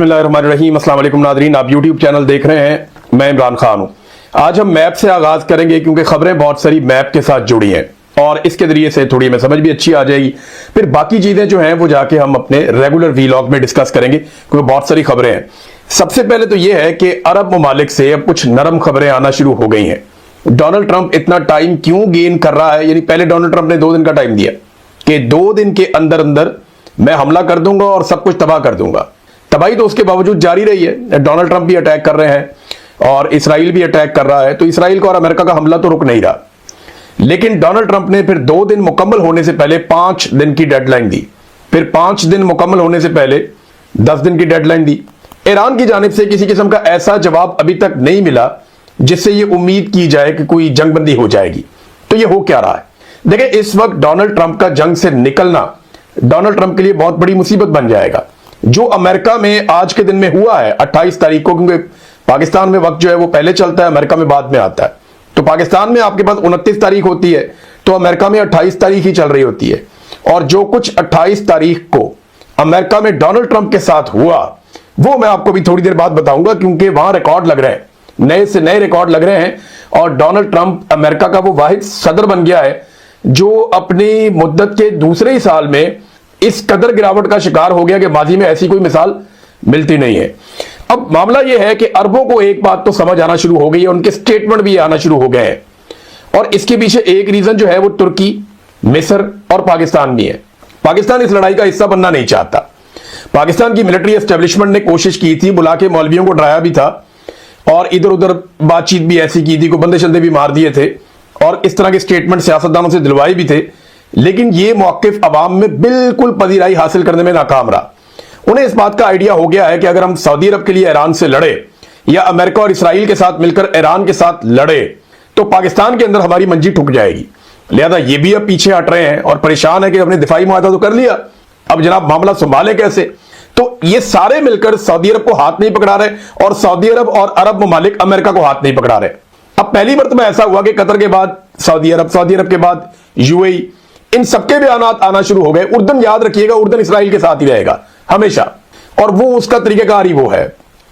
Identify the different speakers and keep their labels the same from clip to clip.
Speaker 1: बिस्मिल्लाहिर्रहमानिर्रहीम। अस्सलाम वालेकुम नादरीन, आप यूट्यूब चैनल देख रहे हैं, मैं इमरान खान हूं। आज हम मैप से आगाज करेंगे क्योंकि खबरें बहुत सारी मैप के साथ जुड़ी हैं और इसके जरिए से थोड़ी हमें समझ भी अच्छी आ जाएगी। फिर बाकी चीजें जो हैं वो जाके हम अपने रेगुलर वीलॉग में डिस्कस करेंगे क्योंकि बहुत सारी खबरें हैं। सबसे पहले तो यह है कि अरब ममालिक से अब कुछ नरम खबरें आना शुरू हो गई हैं। डोनाल्ड ट्रंप इतना टाइम क्यों गेन कर रहा है? यानी पहले डोनाल्ड ट्रंप ने 2 दिन का टाइम दिया कि 2 दिन के अंदर अंदर मैं हमला कर दूंगा और सब कुछ तबाह कर दूंगा। तबाही तो उसके बावजूद जारी रही है। डोनाल्ड ट्रंप भी अटैक कर रहे हैं और इसराइल भी अटैक कर रहा है, तो इसराइल का और अमेरिका का हमला तो रुक नहीं रहा। लेकिन डोनाल्ड ट्रंप ने फिर 2 दिन मुकम्मल होने से पहले 5 दिन की डेडलाइन दी, फिर 5 दिन मुकम्मल होने से पहले 10 दिन की डेडलाइन दी। ईरान की जानिब से किसी किस्म का ऐसा जवाब अभी तक नहीं मिला जिससे यह उम्मीद की जाए कि कोई जंगबंदी हो जाएगी। तो यह हो क्या रहा है? देखिए, इस वक्त डोनाल्ड ट्रंप का जंग से निकलना डोनाल्ड ट्रंप के लिए बहुत बड़ी मुसीबत बन जाएगा। जो अमेरिका में आज के दिन में हुआ है 28 तारीख को, क्योंकि पाकिस्तान में वक्त जो है वो पहले चलता है, अमेरिका में बाद में आता है। तो पाकिस्तान में आपके पास 29 तारीख होती है, तो अमेरिका में 28 तारीख ही चल रही होती है। और जो कुछ 28 तारीख को अमेरिका में डोनाल्ड ट्रंप के साथ हुआ वो मैं आपको भी थोड़ी देर बाद बताऊंगा, क्योंकि वहां रिकॉर्ड लग रहे हैं, नए से नए रिकॉर्ड लग रहे हैं। और डोनाल्ड ट्रंप अमेरिका का वो वाहिद सदर बन गया है जो अपनी मुद्दत के दूसरे ही साल में इस कदर गिरावट का शिकार हो गया कि माजी में ऐसी कोई मिसाल मिलती नहीं है। अब मामला यह है कि अरबों को एक बात तो समझ आना शुरू हो गई है, उनके स्टेटमेंट भी आना शुरू हो गए हैं। और इसके पीछे एक रीजन जो है वो तुर्की, मिस्र और पाकिस्तान भी है। पाकिस्तान इस लड़ाई का हिस्सा बनना नहीं चाहता। पाकिस्तान की मिलिट्री एस्टेब्लिशमेंट ने कोशिश की थी, बुला के मौलवियों को डराया भी था और इधर उधर बातचीत भी ऐसी की थी, को बंदे शंदे भी मार दिए थे और इस तरह के स्टेटमेंट सियासतदानों से दिलवाए भी थे। लेकिन यह मौकिफ अवाम में बिल्कुल पजीराई हासिल करने में नाकाम रहा। उन्हें इस बात का आइडिया हो गया है कि अगर हम सऊदी अरब के लिए ईरान से लड़े या अमेरिका और इसराइल के साथ मिलकर ईरान के साथ लड़े तो पाकिस्तान के अंदर हमारी मंजी ठुक जाएगी। लिहाजा ये भी अब पीछे हट रहे हैं और परेशान है कि अपने दिफाई मुआहदा तो कर लिया, अब जनाब मामला संभाले कैसे। तो ये सारे मिलकर सऊदी अरब को हाथ नहीं पकड़ा रहे और सऊदी अरब और अरब ममालिक अमेरिका को हाथ नहीं पकड़ा रहे। अब पहली मरतबा ऐसा हुआ कि कतर के बाद सऊदी अरब के बाद यूएई, इन सबके बयानात आना शुरू हो गए। उर्दन, याद रखिएगा, उर्दन इसराइल के साथ ही रहेगा हमेशा, और वो उसका तरीकेकार ही वो है,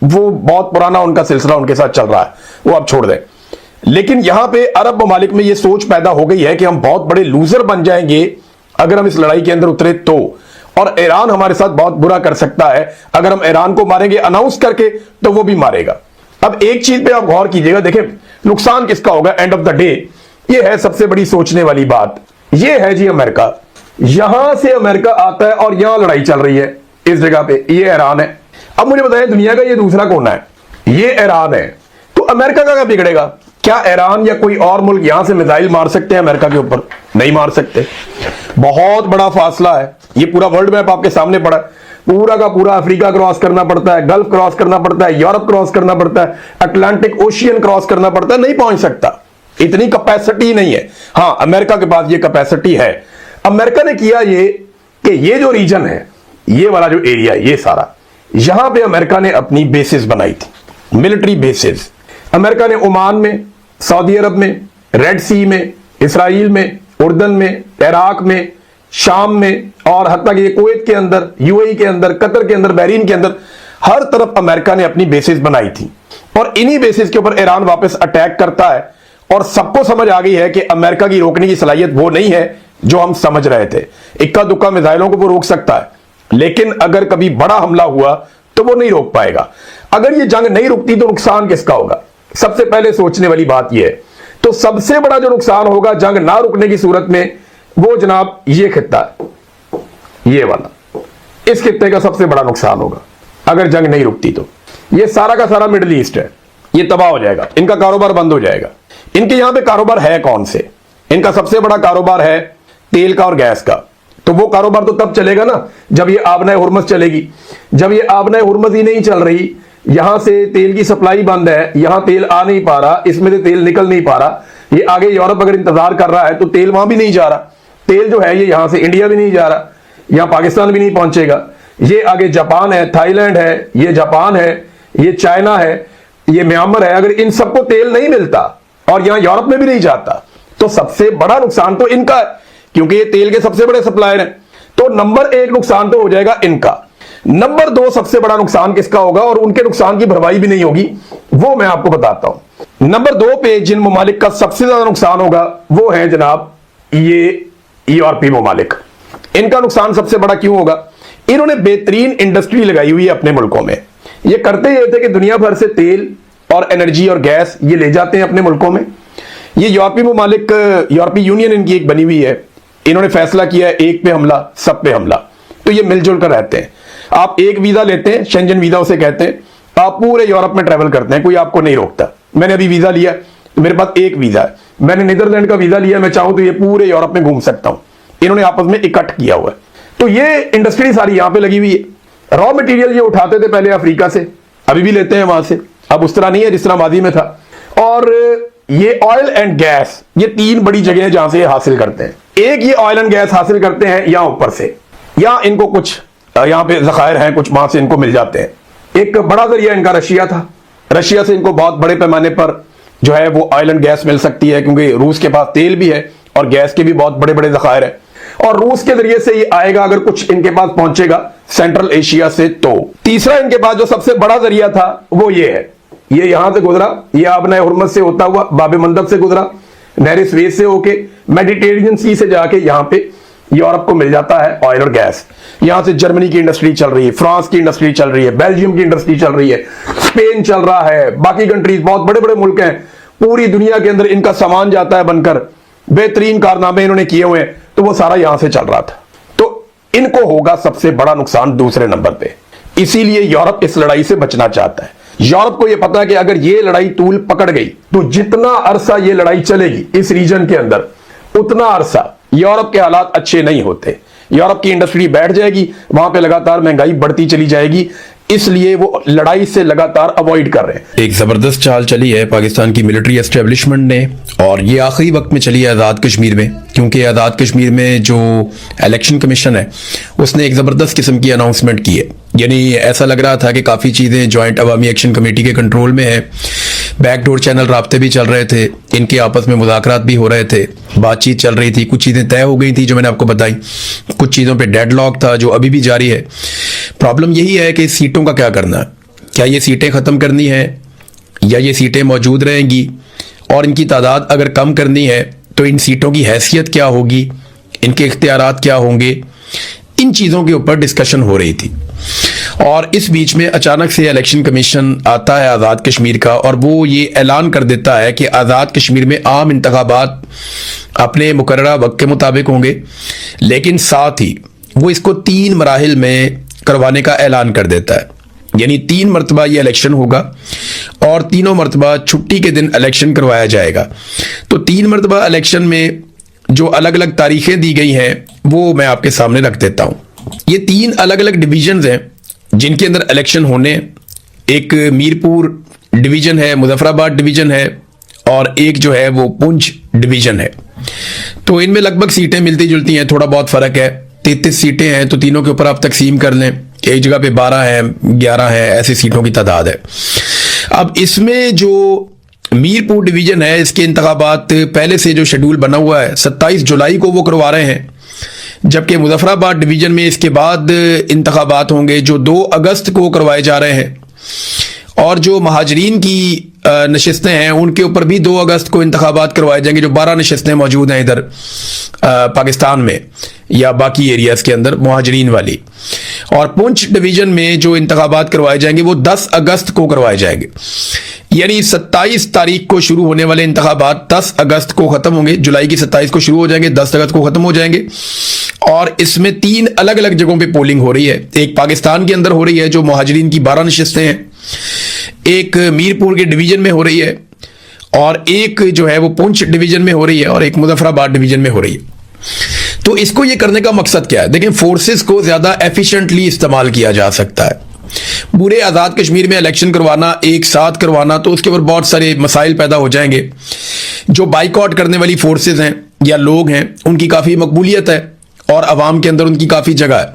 Speaker 1: वो बहुत पुराना उनका सिलसिला उनके साथ चल रहा है, वो अब छोड़ दें। लेकिन यहां पे अरब ममालिक में ये सोच पैदा हो गई है कि हम बहुत बड़े लूजर बन जाएंगे अगर हम इस लड़ाई के अंदर उतरे तो, और ईरान हमारे साथ बहुत बुरा कर सकता है। अगर हम ईरान को मारेंगे अनाउंस करके तो वो भी मारेगा। अब एक चीज पे आप गौर कीजिएगा, देखें नुकसान किसका होगा एंड ऑफ द डे। ये है सबसे बड़ी सोचने वाली बात, ये है जी अमेरिका। यहां से अमेरिका आता है और यहां लड़ाई चल रही है इस जगह पे, ये ईरान है। अब मुझे बताइए दुनिया का ये दूसरा कोना है, ये ईरान है, तो अमेरिका का क्या बिगड़ेगा? क्या ईरान या कोई और मुल्क यहां से मिसाइल मार सकते हैं अमेरिका के ऊपर? नहीं मार सकते। बहुत बड़ा फासला है। ये पूरा वर्ल्ड मैप आपके सामने पड़ा है, पूरा का पूरा अफ्रीका क्रॉस करना पड़ता है, गल्फ क्रॉस करना पड़ता है, यूरोप क्रॉस करना पड़ता है, अटलांटिक ओशियन क्रॉस करना पड़ता है, नहीं पहुंच सकता, इतनी कैपेसिटी नहीं है। हां, अमेरिका के पास ये कैपेसिटी है। अमेरिका ने किया ये कि ये जो रीजन है, ये वाला जो एरिया है, ये सारा, यहां पे अमेरिका ने अपनी बेसिस बनाई थी, मिलिट्री बेसिस। अमेरिका ने ओमान में, सऊदी अरब में, रेड सी में, इसराइल में, उर्दन में, इराक में, शाम में और हत्ता कि कुवैत के अंदर, यूएई के अंदर, कतर के अंदर, बहरीन के अंदर, हर तरफ अमेरिका ने अपनी बेसिस बनाई थी। और इन्हीं बेसिस के ऊपर ईरान वापस अटैक करता है और सबको समझ आ गई है कि अमेरिका की रोकने की सलाहियत वो नहीं है जो हम समझ रहे थे। इक्का दुक्का मिसाइलों को वो रोक सकता है, लेकिन अगर कभी बड़ा हमला हुआ तो वो नहीं रोक पाएगा। अगर ये जंग नहीं रुकती तो नुकसान किसका होगा? सबसे पहले सोचने वाली बात यह है। तो सबसे बड़ा जो नुकसान होगा जंग ना रुकने की सूरत में, वो जनाब ये खित्ता है, ये वाला, इस खित्ते का सबसे बड़ा नुकसान होगा अगर जंग नहीं रुकती तो। ये सारा का सारा मिडिल ईस्ट है, ये तबाह हो जाएगा, इनका कारोबार बंद हो जाएगा। इनके यहां पे कारोबार है कौन से? इनका सबसे बड़ा कारोबार है तेल का और गैस का। तो वो कारोबार तो तब चलेगा ना जब ये आबनाए हुर्मुज़ चलेगी। जब ये आबनाए हुर्मुज़ ही नहीं चल रही, यहां से तेल की सप्लाई बंद है, यहां तेल आ नहीं पा रहा, इसमें से तेल निकल नहीं पा रहा, ये आगे यूरोप अगर इंतजार कर रहा है तो तेल वहां भी नहीं जा रहा। तेल जो है ये यहां से इंडिया भी नहीं जा रहा, यहां पाकिस्तान भी नहीं पहुंचेगा। ये आगे जापान है, थाईलैंड है, ये जापान है, ये चाइना है, ये म्यांमार है। अगर इन सबको तेल नहीं मिलता और यहां यूरोप में भी नहीं जाता तो सबसे बड़ा नुकसान तो इनका है, क्योंकि ये तेल के सबसे बड़े सप्लायर हैं। तो नंबर 1 नुकसान तो हो जाएगा इनका। नंबर 2 सबसे बड़ा नुकसान किसका होगा और उनके नुकसान की भरपाई भी नहीं होगी, वो मैं आपको बताता हूं। नंबर 2 पे जिन ममालिक का सबसे ज्यादा नुकसान होगा वो है जनाब ये यूरोपीय ममालिक। इनका नुकसान सबसे बड़ा क्यों होगा? इन्होंने बेहतरीन इंडस्ट्री लगाई हुई है अपने मुल्कों में। ये करते ये थे कि दुनिया भर से तेल और एनर्जी और गैस ये ले जाते हैं अपने मुल्कों में। ये यूरोपीय ममालिक, यूरोपीय यूनियन इनकी एक बनी हुई है। इन्होंने फैसला किया है एक पे हमला सब पे हमला, तो ये मिलजुल कर रहते हैं। आप एक वीजा लेते हैं, शेंजन वीजा उसे कहते हैं, आप पूरे यूरोप में ट्रेवल करते हैं, कोई आपको नहीं रोकता। मैंने अभी वीजा लिया तो मेरे पास एक वीजा है, मैंने नीदरलैंड का वीजा लिया, मैं चाहूं तो ये पूरे यूरोप में घूम सकता हूं। इन्होंने आपस में इकट्ठ किया हुआ है। तो ये इंडस्ट्री सारी यहां पे लगी हुई है। रॉ मटेरियल ये उठाते थे पहले अफ्रीका से, अभी भी लेते हैं वहां से, अब उस तरह नहीं है जिस तरह माजी में था। और ये ऑयल एंड गैस, ये 3 बड़ी जगह है जहां से ये हासिल करते हैं। एक ये ऑयल एंड गैस हासिल करते हैं यहां ऊपर से, या इनको कुछ यहां पे जखायर हैं, कुछ वहां से इनको मिल जाते हैं। एक बड़ा जरिया इनका रशिया था, रशिया से इनको बहुत बड़े पैमाने पर जो है वो ऑयल एंड गैस मिल सकती है, क्योंकि रूस के पास तेल भी है और गैस के भी बहुत बड़े बड़े जखायर है। और रूस के जरिए से ये आएगा, अगर कुछ इनके पास पहुंचेगा सेंट्रल एशिया से। तो तीसरा इनके पास जो सबसे बड़ा जरिया था वो ये है, ये यहां से गुजरा, ये आपने हुर्मुज़ से होता हुआ बाब मंदब से गुजरा, नहर स्वेज से होके मेडिटेरेनियन सी से जाके यहां पे यूरोप को मिल जाता है ऑयल और गैस। यहां से जर्मनी की इंडस्ट्री चल रही है, फ्रांस की इंडस्ट्री चल रही है, बेल्जियम की इंडस्ट्री चल रही है, स्पेन चल रहा है, बाकी कंट्रीज, बहुत बड़े बड़े मुल्क हैं, पूरी दुनिया के अंदर इनका सामान जाता है बनकर। बेहतरीन कारनामे इन्होंने किए हुए हैं, तो वो सारा यहां से चल रहा था। तो इनको होगा सबसे बड़ा नुकसान दूसरे नंबर पे। इसीलिए यूरोप इस लड़ाई से बचना चाहता है। यूरोप को यह पता है कि अगर ये लड़ाई तूल पकड़ गई तो जितना अरसा ये लड़ाई चलेगी इस रीजन के अंदर, उतना अरसा यूरोप के हालात अच्छे नहीं होते। यूरोप की इंडस्ट्री बैठ जाएगी, वहां पे लगातार महंगाई बढ़ती चली जाएगी, इसलिए वो लड़ाई से लगातार अवॉइड कर रहे हैं।
Speaker 2: एक जबरदस्त चाल चली है पाकिस्तान की मिलिट्री एस्टेब्लिशमेंट ने, और ये आखिरी वक्त में चली है आज़ाद कश्मीर में, क्योंकि आज़ाद कश्मीर में जो इलेक्शन कमीशन है उसने एक ज़बरदस्त किस्म की अनाउंसमेंट की है। यानी ऐसा लग रहा था कि काफ़ी चीज़ें जॉइंट अवामी एक्शन कमेटी के कंट्रोल में है, बैकडोर चैनल राब्ते भी चल रहे थे, इनके आपस में मुज़ाकरात भी हो रहे थे, बातचीत चल रही थी, कुछ चीज़ें तय हो गई थी जो मैंने आपको बताई, कुछ चीज़ों पे डेडलॉक था जो अभी भी जारी है। प्रॉब्लम यही है कि सीटों का क्या करना है, क्या ये सीटें ख़त्म करनी है या ये सीटें मौजूद रहेंगी, और इनकी तादाद अगर कम करनी है तो इन सीटों की हैसियत क्या होगी, इनके इख्तियारात क्या होंगे, इन चीज़ों के ऊपर डिस्कशन हो रही थी। और इस बीच में अचानक से इलेक्शन कमीशन आता है आज़ाद कश्मीर का, और वो ये ऐलान कर देता है कि आज़ाद कश्मीर में आम इंतखाबात अपने मुकर्ररा वक्त के मुताबिक होंगे, लेकिन साथ ही वो इसको 3 मराहिल में करवाने का ऐलान कर देता है। यानी 3 मरतबा ये इलेक्शन होगा और तीनों मरतबा छुट्टी के दिन इलेक्शन करवाया जाएगा। तो 3 मरतबा इलेक्शन में जो अलग अलग तारीखें दी गई हैं वो मैं आपके सामने रख देता हूँ। ये 3 अलग अलग डिवीजन्स हैं जिनके अंदर इलेक्शन होने। एक मीरपुर डिवीजन है, मुजफ्फराबाद डिवीजन है, और एक जो है वो पुंछ डिवीजन है। तो इनमें लगभग सीटें मिलती जुलती हैं, थोड़ा बहुत फ़र्क है। 33 सीटें हैं, तो तीनों के ऊपर आप तकसीम कर लें, एक जगह पे 12 है, 11 है, ऐसी सीटों की तादाद है। अब इसमें जो मीरपुर डिवीजन है इसके इंतखाबात पहले से जो शेड्यूल बना हुआ है 27 जुलाई को वो करवा रहे हैं, जबकि मुजफ्फराबाद डिवीजन में इसके बाद इंतखाबात होंगे जो 2 अगस्त को करवाए जा रहे हैं। और जो महाजरीन की नशिस्तें हैं उनके ऊपर भी 2 अगस्त को इंतखाबात करवाए जाएंगे, जो 12 नशिस्तें मौजूद हैं इधर पाकिस्तान में या बाकी एरियाज के अंदर महाजरीन वाली। और पुंछ डिवीजन में जो इंतखाबात करवाए जाएंगे वो 10 अगस्त को करवाए जाएंगे। यानी 27 तारीख को शुरू होने वाले इंतखाबात 10 अगस्त को ख़त्म होंगे। जुलाई की 27 को शुरू हो जाएंगे, 10 अगस्त को ख़त्म हो जाएंगे। और इसमें 3 अलग अलग जगहों पे पोलिंग हो रही है। एक पाकिस्तान के अंदर हो रही है जो महाजरीन की 12 नशिस्तें हैं, एक मीरपुर के डिवीजन में हो रही है, और एक जो है वो पुंछ डिवीजन में हो रही है, और एक मुजफ्फराबाद डिवीजन में हो रही है। तो इसको ये करने का मकसद क्या है? देखें, फोर्सेस को ज्यादा एफिशिएंटली इस्तेमाल किया जा सकता है। पूरे आज़ाद कश्मीर में इलेक्शन करवाना, एक साथ करवाना, तो उसके ऊपर बहुत सारे मसाइल पैदा हो जाएंगे। जो बाइकआउट करने वाली फोर्सेस हैं या लोग हैं उनकी काफ़ी मकबूलियत है और अवाम के अंदर उनकी काफ़ी जगह है।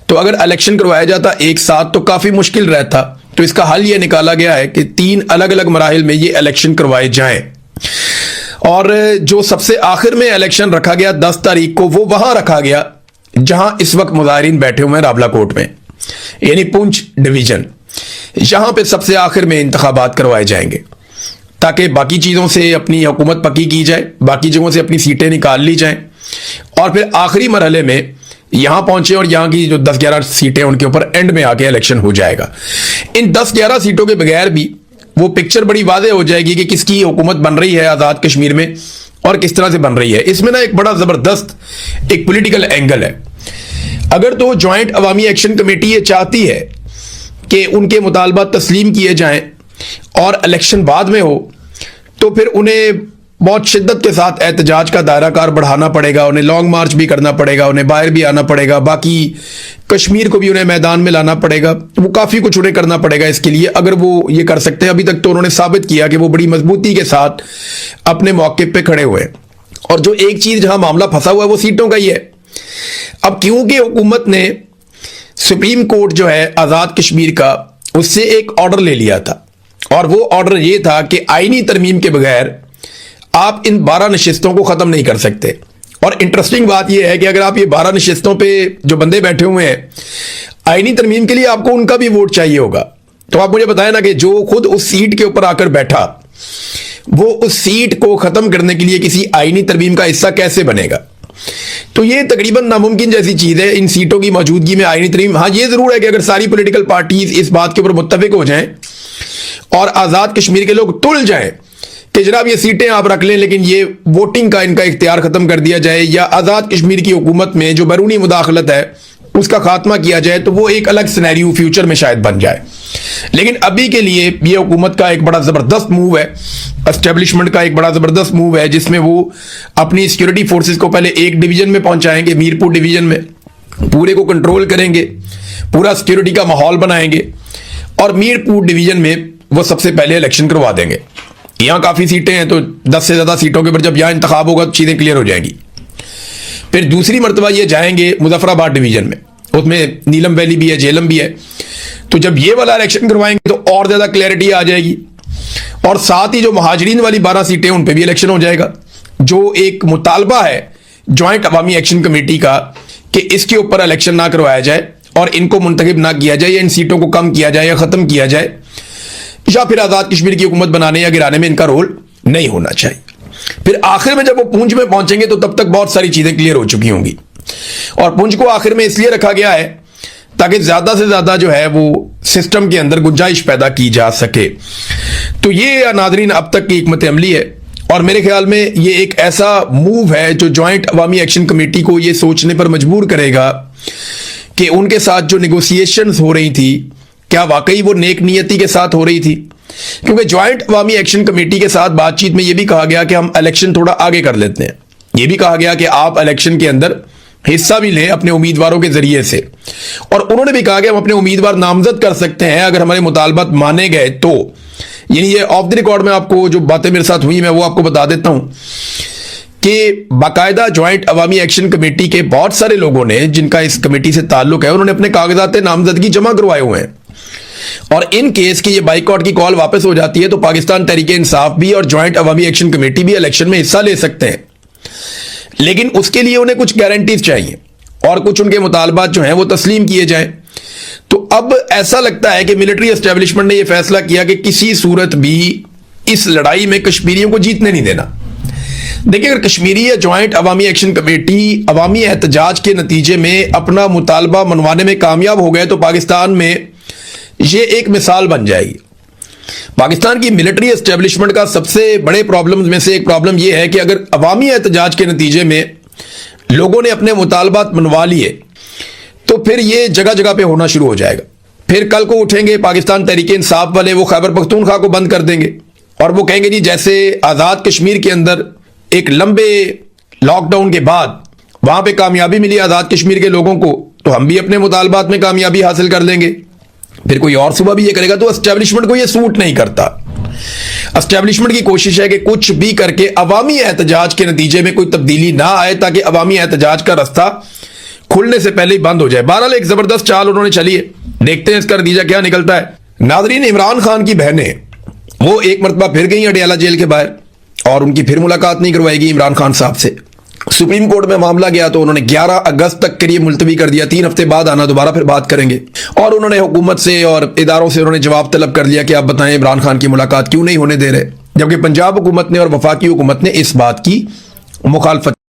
Speaker 2: तो अगर इलेक्शन करवाया जाता एक साथ तो काफ़ी मुश्किल रहता। तो इसका हल ये निकाला गया है कि 3 अलग अलग मराहिल में ये इलेक्शन करवाए जाएं। और जो सबसे आखिर में इलेक्शन रखा गया 10 तारीख को, वो वहां रखा गया जहां इस वक्त मुजाहिरीन बैठे हुए हैं रावला कोर्ट में। यानी पुंछ डिवीजन, यहां पे सबसे आखिर में इंतखाबात करवाए जाएंगे ताकि बाकी चीज़ों से अपनी हुकूमत पक्की की जाए, बाकी जगहों से अपनी सीटें निकाल ली जाएं और फिर आखिरी मरहले में यहां पहुंचे और यहां की जो 10-11 सीटें उनके ऊपर एंड में आके इलेक्शन हो जाएगा। इन 10-11 सीटों के बगैर भी वो पिक्चर बड़ी वाज़ेह हो जाएगी कि किसकी हुकूमत बन रही है आज़ाद कश्मीर में और किस तरह से बन रही है। इसमें ना एक बड़ा ज़बरदस्त एक पॉलिटिकल एंगल है। अगर तो ज्वाइंट अवामी एक्शन कमेटी ये चाहती है कि उनके मुतालबात तस्लीम किए जाएं और इलेक्शन बाद में हो, तो फिर उन्हें बहुत शिद्दत के साथ एहतजाज का दायरा कार बढ़ाना पड़ेगा, उन्हें लॉन्ग मार्च भी करना पड़ेगा, उन्हें बाहर भी आना पड़ेगा, बाकी कश्मीर को भी उन्हें मैदान में लाना पड़ेगा। वो काफ़ी कुछ उन्हें करना पड़ेगा इसके लिए, अगर वो ये कर सकते हैं। अभी तक तो उन्होंने साबित किया कि वो बड़ी मजबूती के साथ अपने मौके पे खड़े हुए हैं। और जो एक चीज़ जहां मामला फंसा हुआ है वो सीटों का ही है। अब क्योंकि हुकूमत ने सुप्रीम कोर्ट जो है आज़ाद कश्मीर का, उससे एक ऑर्डर ले लिया था और वो ऑर्डर ये था कि आईनी तरमीम के बगैर आप इन 12 नशिस्तों को ख़त्म नहीं कर सकते। और इंटरेस्टिंग बात यह है कि अगर आप ये 12 नशिस्तों पे जो बंदे बैठे हुए हैं, आईनी तरमीम के लिए आपको उनका भी वोट चाहिए होगा। तो आप मुझे बताएं ना कि जो खुद उस सीट के ऊपर आकर बैठा, वो उस सीट को ख़त्म करने के लिए किसी आईनी तरमीम का हिस्सा कैसे बनेगा? तो ये तकरीबन नामुमकिन जैसी चीज़ है इन सीटों की मौजूदगी में आईनी तरमीम। हाँ, ये ज़रूर है कि अगर सारी पॉलिटिकल पार्टीज इस बात के ऊपर मुत्तफिक हो जाएं और आज़ाद कश्मीर के लोग तुल जाएं कि जनाब ये सीटें आप रख लें, लेकिन ये वोटिंग का इनका इख्तियार ख़त्म कर दिया जाए या आज़ाद कश्मीर की हुकूमत में जो बैरूनी मुदाखलत है उसका खात्मा किया जाए, तो वो एक अलग सिनेरियो फ्यूचर में शायद बन जाए। लेकिन अभी के लिए ये हुकूमत का एक बड़ा ज़बरदस्त मूव है, एस्टेब्लिशमेंट का एक बड़ा ज़बरदस्त मूव है, जिसमें वो अपनी सिक्योरिटी फोर्सेस को पहले एक डिवीजन में पहुंचाएंगे, मीरपुर डिवीजन में पूरे को कंट्रोल करेंगे, पूरा सिक्योरिटी का माहौल बनाएंगे और मीरपुर डिवीजन में वो सबसे पहले इलेक्शन करवा देंगे। यहाँ काफ़ी सीटें हैं, तो 10 से ज़्यादा सीटों के ऊपर जब यहाँ इंतखाब होगा तो चीज़ें क्लियर हो जाएंगी। फिर दूसरी मरतबा ये जाएंगे मुजफ्फराबाद डिवीजन में, उसमें नीलम वैली भी है, झेलम भी है। तो जब ये वाला इलेक्शन करवाएंगे तो और ज़्यादा क्लैरिटी आ जाएगी और साथ ही जो महाजरीन वाली 12 सीटें उन पर भी इलेक्शन हो जाएगा। जो एक मुतालबा है ज्वाइंट अवामी एक्शन कमेटी का कि इसके ऊपर इलेक्शन ना करवाया जाए और इनको मुंतखब ना किया जाए या इन सीटों को कम किया जाए या ख़त्म किया जाए, या फिर आज़ाद कश्मीर की हुकूमत बनाने या गिराने में इनका रोल नहीं होना चाहिए। फिर आखिर में जब वो पूंछ में पहुंचेंगे तो तब तक बहुत सारी चीज़ें क्लियर हो चुकी होंगी। और पूंछ को आखिर में इसलिए रखा गया है ताकि ज़्यादा से ज़्यादा जो है वो सिस्टम के अंदर गुंजाइश पैदा की जा सके। तो ये नाज़रीन अब तक की हिकमत अमली है और मेरे ख्याल में ये एक ऐसा मूव है जो ज्वाइंट अवामी एक्शन कमेटी को ये सोचने पर मजबूर करेगा कि उनके साथ जो निगोसिएशंस हो रही थी, क्या वाकई वो नेक नियति के साथ हो रही थी? क्योंकि ज्वाइंट अवामी एक्शन कमेटी के साथ बातचीत में यह भी कहा गया कि हम इलेक्शन थोड़ा आगे कर लेते हैं। यह भी कहा गया कि आप इलेक्शन के अंदर हिस्सा भी लें अपने उम्मीदवारों के जरिए से, और उन्होंने भी कहा कि हम अपने उम्मीदवार नामजद कर सकते हैं अगर हमारे मुतालबात माने गए तो। यानी ये ऑफ द रिकॉर्ड में आपको जो बातें मेरे साथ हुई मैं वो आपको बता देता हूं कि बाकायदा ज्वाइंट अवामी एक्शन कमेटी के बहुत सारे लोगों ने, जिनका इस कमेटी से ताल्लुक है, उन्होंने अपने कागजात नामजदगी जमा करवाए हुए हैं। और इन केस की ये बाइकआउट की कॉल वापस हो जाती है तो पाकिस्तान तहरीक इंसाफ भी और ज्वाइंट अवामी एक्शन कमेटी भी इलेक्शन में हिस्सा ले सकते हैं। लेकिन उसके लिए उन्हें कुछ गारंटीज चाहिए और कुछ उनके मुतालबात जो हैं वो तस्लीम किए जाएं। तो अब ऐसा लगता है कि मिलिट्री एस्टेब्लिशमेंट ने यह फैसला किया कि किसी सूरत भी इस लड़ाई में कश्मीरियों को जीतने नहीं देना। देखिए, अगर कश्मीरी या ज्वाइंट अवामी एक्शन कमेटी अवामी एहतजाज के नतीजे में अपना मुतालबा मनवाने में कामयाब हो गए तो पाकिस्तान में ये एक मिसाल बन जाएगी। पाकिस्तान की मिलिट्री एस्टेब्लिशमेंट का सबसे बड़े प्रॉब्लम्स में से एक प्रॉब्लम यह है कि अगर अवामी एहतजाज के नतीजे में लोगों ने अपने मुतालबात मनवा लिए तो फिर ये जगह जगह पे होना शुरू हो जाएगा। फिर कल को उठेंगे पाकिस्तान तहरीक इंसाफ वाले, वो खैबर पख्तूनख्वा को बंद कर देंगे और वो कहेंगे जी जैसे आज़ाद कश्मीर के अंदर एक लंबे लॉकडाउन के बाद वहां पे कामयाबी मिली आज़ाद कश्मीर के लोगों को, तो हम भी अपने मुतालबात में कामयाबी हासिल कर लेंगे। फिर कोई और सुबह भी ये करेगा। तो एस्टेब्लिशमेंट को ये सूट नहीं करता। एस्टेब्लिशमेंट की कोशिश है कि कुछ भी करके अवामी एहतजाज के नतीजे में कोई तब्दीली ना आए ताकि अवामी एहतजाज का रास्ता खुलने से पहले ही बंद हो जाए। बहरहाल एक जबरदस्त चाल उन्होंने चली है, देखते हैं इसका नतीजा क्या निकलता है। नाजरीन, इमरान खान की बहनें वो एक मरतबा फिर गई अडियाला जेल के बाहर और उनकी फिर मुलाकात नहीं करवाएगी इमरान खान साहब से। सुप्रीम कोर्ट में मामला गया तो उन्होंने 11 अगस्त तक के लिए मुलतवी कर दिया, 3 हफ्ते बाद आना, दोबारा फिर बात करेंगे। और उन्होंने हुकूमत से और इदारों से उन्होंने जवाब तलब कर लिया कि आप बताएं इमरान खान की मुलाकात क्यों नहीं होने दे रहे, जबकि पंजाब हुकूमत ने और वफाकी हुकूमत ने इस बात की मुखालफत